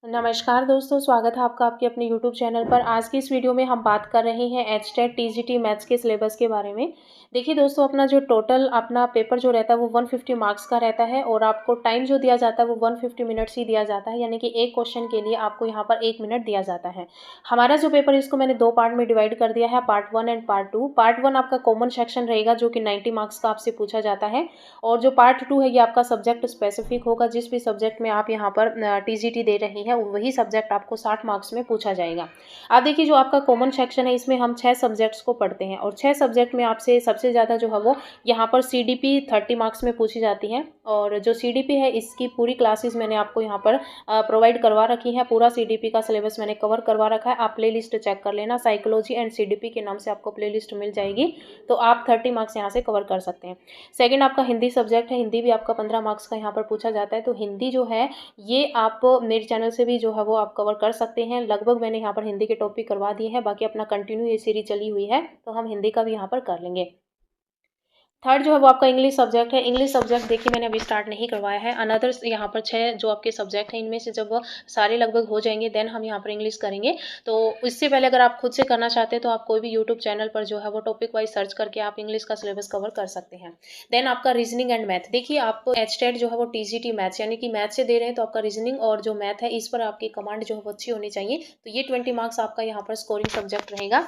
नमस्कार दोस्तों, स्वागत है आपका आपके अपने यूट्यूब चैनल पर। आज की इस वीडियो में हम बात कर रहे हैं एचटेट टीजीटी मैथ्स के सिलेबस के बारे में। देखिए दोस्तों, अपना जो टोटल अपना पेपर जो रहता है वो 150 मार्क्स का रहता है और आपको टाइम जो दिया जाता है वो 150 मिनट्स ही दिया जाता है, यानी कि एक क्वेश्चन के लिए आपको यहाँ पर 1 मिनट दिया जाता है। हमारा जो पेपर इसको मैंने 2 पार्ट में डिवाइड कर दिया है, पार्ट 1 एंड पार्ट 2। पार्ट 1 आपका कॉमन सेक्शन रहेगा जो कि 90 मार्क्स का आपसे पूछा जाता है, और जो पार्ट 2 है ये आपका सब्जेक्ट स्पेसिफिक होगा। जिस भी सब्जेक्ट में आप यहाँ पर टीजीटी दे रही हैं वही सब्जेक्ट आपको 60 मार्क्स में पूछा जाएगा। अब देखिए, जो आपका कॉमन सेक्शन है इसमें हम 6 सब्जेक्ट्स को पढ़ते हैं, और 6 सब्जेक्ट में आपसे सबसे ज़्यादा जो है वो यहाँ पर सीडीपी 30 मार्क्स में पूछी जाती है। और जो सीडीपी है इसकी पूरी क्लासेस मैंने आपको यहाँ पर प्रोवाइड करवा रखी है। पूरा सीडीपी का सिलेबस मैंने कवर करवा रखा है, आप प्लेलिस्ट चेक कर लेना। साइकोलॉजी एंड सीडीपी के नाम से आपको प्लेलिस्ट मिल जाएगी, तो आप 30 मार्क्स यहाँ से कवर कर सकते हैं। सेकेंड आपका हिंदी सब्जेक्ट है, हिंदी भी आपका 15 मार्क्स का यहाँ पर पूछा जाता है। तो हिंदी जो है ये आप मेरे चैनल से भी जो है वो आप कवर कर सकते हैं। लगभग मैंने यहाँ पर हिंदी के टॉपिक करवा दिए हैं, बाकी अपना कंटिन्यू ये सीरीज चली हुई है, तो हम हिंदी का भी यहाँ पर कर लेंगे। थर्ड जो है वो आपका इंग्लिश सब्जेक्ट है। इंग्लिश सब्जेक्ट देखिए मैंने अभी स्टार्ट नहीं करवाया है। अनदर यहाँ पर 6 जो आपके सब्जेक्ट हैं इनमें से जब वो सारे लगभग हो जाएंगे देन हम यहाँ पर इंग्लिश करेंगे। तो इससे पहले अगर आप खुद से करना चाहते हैं तो आप कोई भी यूट्यूब चैनल पर जो है वो टॉपिक वाइज सर्च करके आप इंग्लिश का सिलेबस कवर कर सकते हैं। देन आपका रीजनिंग एंड मैथ। देखिए, आप एचटेट जो है वो टीजीटी मैथ्स यानी कि मैथ से दे रहे हैं, तो आपका रीजनिंग और जो मैथ है इस पर आपकी कमांड जो है वो अच्छी होनी चाहिए। तो ये 20 मार्क्स आपका यहाँ पर स्कोरिंग सब्जेक्ट रहेगा,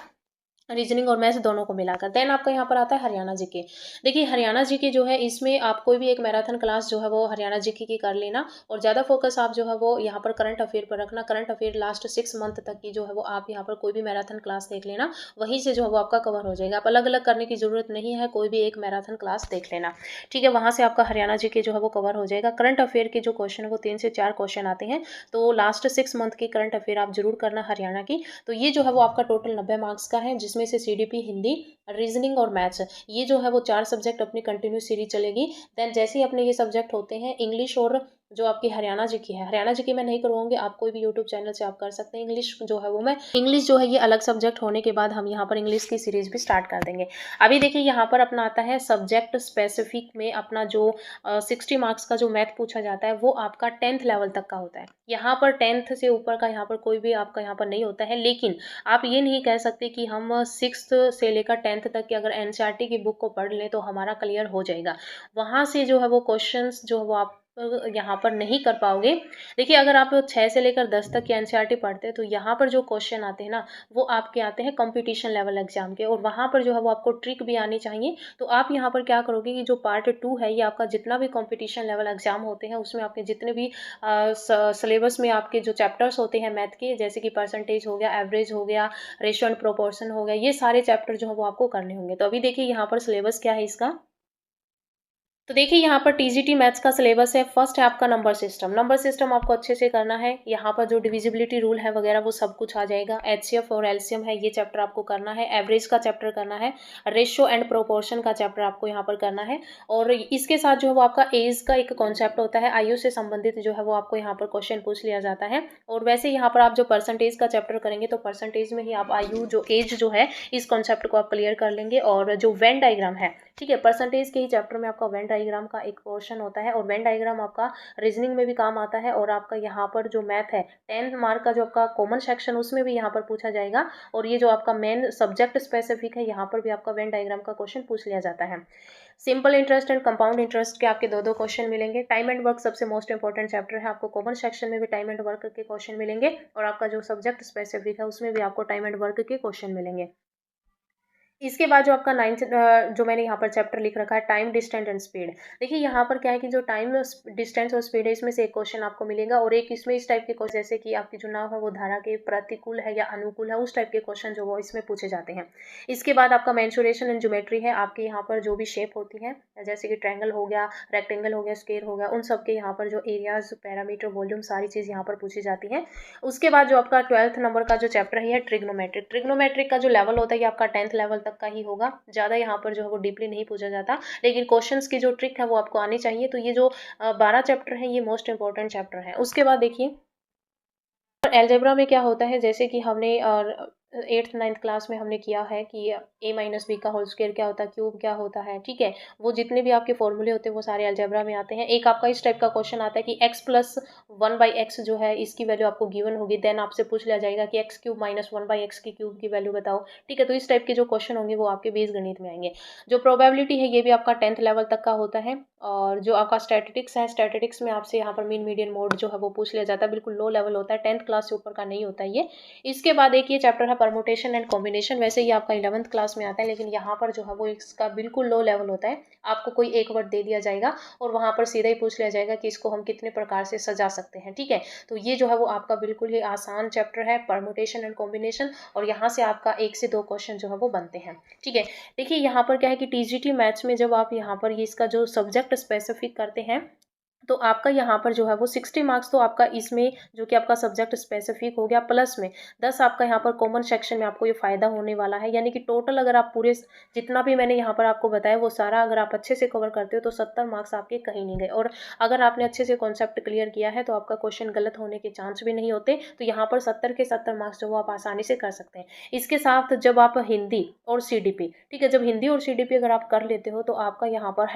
रीजनिंग और मैथ्स दोनों को मिलाकर। देन आपका यहाँ पर आता है हरियाणा जीके। देखिए, हरियाणा जीके जो है इसमें आप कोई भी एक मैराथन क्लास जो है वो हरियाणा जीके की कर लेना, और ज़्यादा फोकस आप जो है वो यहाँ पर करंट अफेयर पर रखना। करंट अफेयर लास्ट 6 मंथ तक की जो है वो आप यहाँ पर कोई भी मैराथन क्लास देख लेना, वहीं से जो है वो आपका कवर हो जाएगा। आप अलग अलग करने की जरूरत नहीं है, कोई भी एक मैराथन क्लास देख लेना, ठीक है। वहाँ से आपका हरियाणा जीके जो है वो कवर हो जाएगा। करंट अफेयर के जो क्वेश्चन है वो 3 से 4 क्वेश्चन आते हैं, तो लास्ट 6 मंथ की करंट अफेयर आप जरूर करना हरियाणा की। तो ये जो है वो आपका टोटल 90 मार्क्स का है, जिसमें से सीडीपी, हिंदी, रीजनिंग और मैथ्स, ये जो है वो 4 सब्जेक्ट अपनी कंटिन्यू सीरीज चलेगी। देन जैसे ही अपने ये सब्जेक्ट होते हैं, इंग्लिश और जो आपकी हरियाणा जी की है, हरियाणा जी की मैं नहीं करवाऊंगी, आप कोई भी यूट्यूब चैनल से आप कर सकते हैं। इंग्लिश जो है वो मैं इंग्लिश जो है ये अलग सब्जेक्ट होने के बाद हम यहाँ पर इंग्लिश की सीरीज भी स्टार्ट कर देंगे। अभी देखिए, यहाँ पर अपना आता है सब्जेक्ट स्पेसिफिक में अपना जो 60 मार्क्स का जो मैथ पूछा जाता है वो आपका 10th लेवल तक का होता है। यहाँ पर 10th से ऊपर का यहाँ पर कोई भी आपका यहाँ पर नहीं होता है, लेकिन आप ये नहीं कह सकते कि हम 6th से लेकर 10th तक की अगर एनसीईआरटी की बुक को पढ़ लें तो हमारा क्लियर हो जाएगा। वहाँ से जो है वो क्वेश्चंस जो है वो आप यहाँ पर नहीं कर पाओगे। देखिए, अगर आप 6 से लेकर 10 तक की एनसीईआरटी पढ़ते हैं तो यहाँ पर जो क्वेश्चन आते हैं ना वो आपके आते हैं कंपटीशन लेवल एग्जाम के, और वहाँ पर जो है वो आपको ट्रिक भी आनी चाहिए। तो आप यहाँ पर क्या करोगे कि जो पार्ट 2 है ये आपका जितना भी कंपटीशन लेवल एग्जाम होते हैं उसमें आपके जितने भी सिलेबस में आपके जो चैप्टर्स होते हैं मैथ के, जैसे कि परसेंटेज हो गया, एवरेज हो गया, रेशियो एंड प्रोपोर्शन हो गया, ये सारे चैप्टर जो है वो आपको करने होंगे। तो अभी देखिए यहाँ पर सिलेबस क्या है इसका। तो देखिए, यहाँ पर टीजीटी मैथ्स का सिलेबस है। फर्स्ट है आपका नंबर सिस्टम। नंबर सिस्टम आपको अच्छे से करना है। यहाँ पर जो डिविजिबिलिटी रूल है वगैरह वो सब कुछ आ जाएगा। एचसीएफ और एलसीएम है, ये चैप्टर आपको करना है। एवरेज का चैप्टर करना है। रेशियो एंड प्रोपोर्शन का चैप्टर आपको यहाँ पर करना है। और इसके साथ जो है वो आपका एज का एक कॉन्सेप्ट होता है, आयु से संबंधित जो है वो आपको यहाँ पर क्वेश्चन पूछ लिया जाता है। और वैसे यहाँ पर आप जो परसेंटेज का चैप्टर करेंगे तो परसेंटेज में ही आप आयु जो एज जो है इस कॉन्सेप्ट को आप क्लियर कर लेंगे। और जो वेन डायग्राम है, ठीक है, परसेंटेज के ही चैप्टर में आपका वेन डायग्राम का एक पोर्शन होता है, और वेन डायग्राम आपका रीजनिंग में भी काम आता है। और आपका यहाँ पर जो मैथ है 10 मार्क का जो आपका कॉमन सेक्शन उसमें भी यहाँ पर पूछा जाएगा। और ये जो आपका मेन सब्जेक्ट स्पेसिफिक है यहाँ पर भी आपका वेन डायग्राम का क्वेश्चन पूछ लिया जाता है। Simple interest and compound interest के आपके दो क्वेश्चन मिलेंगे। टाइम एंड वर्क सबसे मोस्ट इंपॉर्टेंट चैप्टर है, आपको कॉमन सेक्शन में भी टाइम एंड वर्क के क्वेश्चन मिलेंगे, और आपका जो सब्जेक्ट स्पेसिफिक है उसमें भी आपको टाइम एंड वर्क के क्वेश्चन मिलेंगे। इसके बाद जो आपका 9th जो मैंने यहाँ पर चैप्टर लिख रखा है, टाइम, डिस्टेंस एंड स्पीड। देखिए, यहाँ पर क्या है कि जो टाइम, डिस्टेंस और स्पीड है इसमें से एक क्वेश्चन आपको मिलेगा, और एक इसमें इस टाइप के क्वेश्चन जैसे कि आपकी जो नाव है वो धारा के प्रतिकूल है या अनुकूल है, उस टाइप के क्वेश्चन जो वो इसमें पूछे जाते हैं। इसके बाद आपका मेंसुरेशन एंड ज्योमेट्री है। आपके यहाँ पर जो भी शेप होती है जैसे कि ट्रायंगल हो गया, रेक्टेंगल हो गया, स्क्वायर हो गया, उन सब के यहाँ पर जो एरियाज, पैरामीटर, वॉल्यूम, सारी चीज़ यहाँ पर पूछी जाती है। उसके बाद जो आपका 12th नंबर का जो चैप्टर है ट्रिग्नोमेट्रिक। ट्रिग्नोमेट्रिक का जो लेवल होता है ये आपका 10th लेवल तक का ही होगा, ज़्यादा यहाँ पर जो है वो डीपली नहीं पूछा जाता, लेकिन क्वेश्चंस की जो ट्रिक है वो आपको आनी चाहिए। तो ये जो 12 चैप्टर है ये मोस्ट इंपॉर्टेंट चैप्टर है। उसके बाद देखिए, अलजेब्रा में क्या होता है, जैसे कि हमने 8th 9th क्लास में हमने किया है कि a माइनस बी का होल स्क्वायर क्या होता है, क्यूब क्या होता है, ठीक है। वो जितने भी आपके फॉर्मूले होते हैं वो सारे अलजेब्रा में आते हैं। एक आपका इस टाइप का क्वेश्चन आता है कि x प्लस 1/x जो है इसकी वैल्यू आपको गिवन होगी, देन आपसे पूछ लिया जाएगा कि x क्यूब माइनस 1/x की क्यूब की वैल्यू बताओ, ठीक है। तो इस टाइप के जो क्वेश्चन होंगे वो आपके बीजगणित में आएंगे। जो प्रोबेबिलिटी है ये भी आपका 10th लेवल तक का होता है। और जो आपका स्टैटिस्टिक्स है, स्टैटिस्टिक्स में आपसे यहाँ पर मीन मीडियन मोड जो है वो पूछ लिया जाता है, बिल्कुल लो लेवल होता है, 10th क्लास से ऊपर का नहीं होता ये। इसके बाद एक ये चैप्टर है परमुटेशन एंड कॉम्बिनेशन, वैसे ये आपका 11th क्लास में आता है, लेकिन यहाँ पर जो है वो इसका बिल्कुल लो लेवल होता है। आपको कोई एक वर्ड दे दिया जाएगा और वहाँ पर सीधा ही पूछ लिया जाएगा कि इसको हम कितने प्रकार से सजा सकते हैं, ठीक है। तो ये जो है वो आपका बिल्कुल ही आसान चैप्टर है, परमुटेशन एंड कॉम्बिनेशन, और यहाँ से आपका 1 से 2 क्वेश्चन जो है वो बनते हैं, ठीक है। देखिए यहाँ पर क्या है कि टीजीटी मैथ्स में जब आप यहाँ पर ये इसका जो सब्जेक्ट स्पेसिफिक करते हैं तो आपका यहाँ पर जो है वो 60 मार्क्स तो आपका इसमें जो कि आपका सब्जेक्ट स्पेसिफिक हो गया, प्लस में 10 आपका यहाँ पर कॉमन सेक्शन में आपको ये फ़ायदा होने वाला है। यानी कि टोटल अगर आप पूरे जितना भी मैंने यहाँ पर आपको बताया वो सारा अगर आप अच्छे से कवर करते हो तो 70 मार्क्स आपके कहीं नहीं गए। और अगर आपने अच्छे से कॉन्सेप्ट क्लियर किया है तो आपका क्वेश्चन गलत होने के चांस भी नहीं होते। तो यहाँ पर 70 के 70 मार्क्स जो वो आप आसानी से कर सकते हैं। इसके साथ जब आप हिंदी और CDP, ठीक है, जब हिंदी और CDP अगर आप कर लेते हो तो आपका यहाँ पर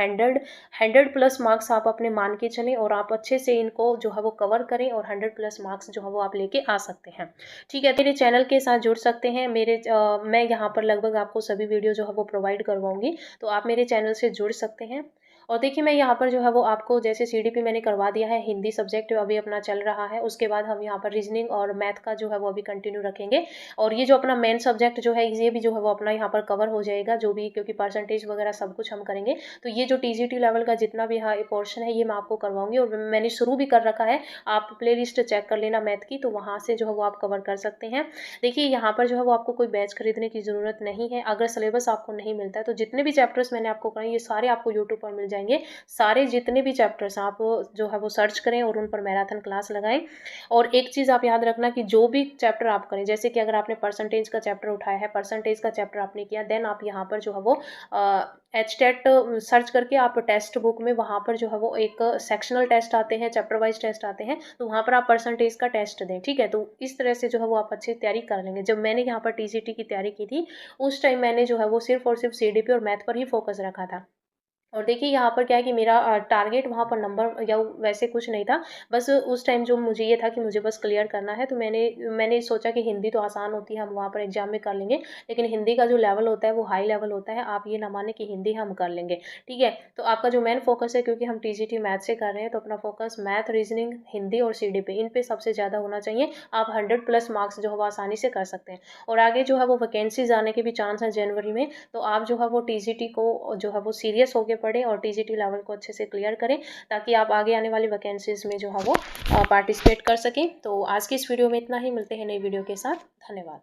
100 प्लस मार्क्स आप अपने मान के चलें और आप अच्छे से इनको जो है वो कवर करें और 100 प्लस मार्क्स जो है वो आप लेके आ सकते हैं, ठीक है। मेरे चैनल के साथ जुड़ सकते हैं। मैं यहाँ पर लगभग आपको सभी वीडियो जो है वो प्रोवाइड करवाऊंगी, तो आप मेरे चैनल से जुड़ सकते हैं। और देखिए मैं यहाँ पर जो है वो आपको जैसे CDP मैंने करवा दिया है, हिंदी सब्जेक्ट अभी अपना चल रहा है, उसके बाद हम यहाँ पर रीजनिंग और मैथ का जो है वो अभी कंटिन्यू रखेंगे। और ये जो अपना मेन सब्जेक्ट जो है ये भी जो है वो अपना यहाँ पर कवर हो जाएगा, जो भी, क्योंकि परसेंटेज वगैरह सब कुछ हम करेंगे। तो ये जो TGT लेवल का जितना भी यहाँ पोर्शन है ये मैं आपको करवाऊंगी, और मैंने शुरू भी कर रखा है, आप प्ले लिस्ट चेक कर लेना मैथ की, तो वहाँ से जो है वो आप कवर कर सकते हैं। देखिए यहाँ पर जो है वो आपको कोई बैच खरीदने की ज़रूरत नहीं है। अगर सिलेबस आपको नहीं मिलता है तो जितने भी चैप्टर्स मैंने आपको कराए ये सारे आपको यूट्यूब पर मिल जाएंगे। सारे जितने भी चैप्टर्स आप जो है वो सर्च करें और उन पर मैराथन क्लास लगाएं। और एक चीज़ आप याद रखना कि जो भी चैप्टर आप करें, जैसे कि अगर आपने परसेंटेज का चैप्टर उठाया है, परसेंटेज का चैप्टर आपने किया, देन आप यहाँ पर जो है वो HTET सर्च करके आप टेक्स्ट बुक में वहाँ पर जो है वो एक सेक्शनल टेस्ट आते हैं, चैप्टर वाइज टेस्ट आते हैं, तो वहाँ पर आप परसेंटेज का टेस्ट दें, ठीक है। तो इस तरह से जो है वो आप अच्छी तैयारी कर लेंगे। जब मैंने यहाँ पर TGT की तैयारी की थी उस टाइम मैंने जो है वो सिर्फ और सिर्फ CDP और मैथ पर ही फोकस रखा था। और देखिए यहाँ पर क्या है कि मेरा टारगेट वहाँ पर नंबर या वैसे कुछ नहीं था, बस उस टाइम जो मुझे ये था कि मुझे बस क्लियर करना है। तो मैंने सोचा कि हिंदी तो आसान होती है, हम वहाँ पर एग्जाम में कर लेंगे, लेकिन हिंदी का जो लेवल होता है वो हाई लेवल होता है। आप ये ना माने कि हिंदी हम कर लेंगे, ठीक है। तो आपका जो मेन फोकस है, क्योंकि हम TGT मैथ से कर रहे हैं, तो अपना फोकस मैथ, रीजनिंग, हिंदी और CDP इन पे सबसे ज़्यादा होना चाहिए। आप 100 प्लस मार्क्स जो है वो आसानी से कर सकते हैं। और आगे जो है वो वैकेंसीज आने के भी चांस हैं जनवरी में, तो आप जो है वो TGT को जो है वो सीरियस होकर पढ़ें और TGT लेवल को अच्छे से क्लियर करें, ताकि आप आगे आने वाली वैकेंसीज में जो है वो पार्टिसिपेट कर सकें। तो आज की इस वीडियो में इतना ही, मिलते हैं नई वीडियो के साथ। धन्यवाद।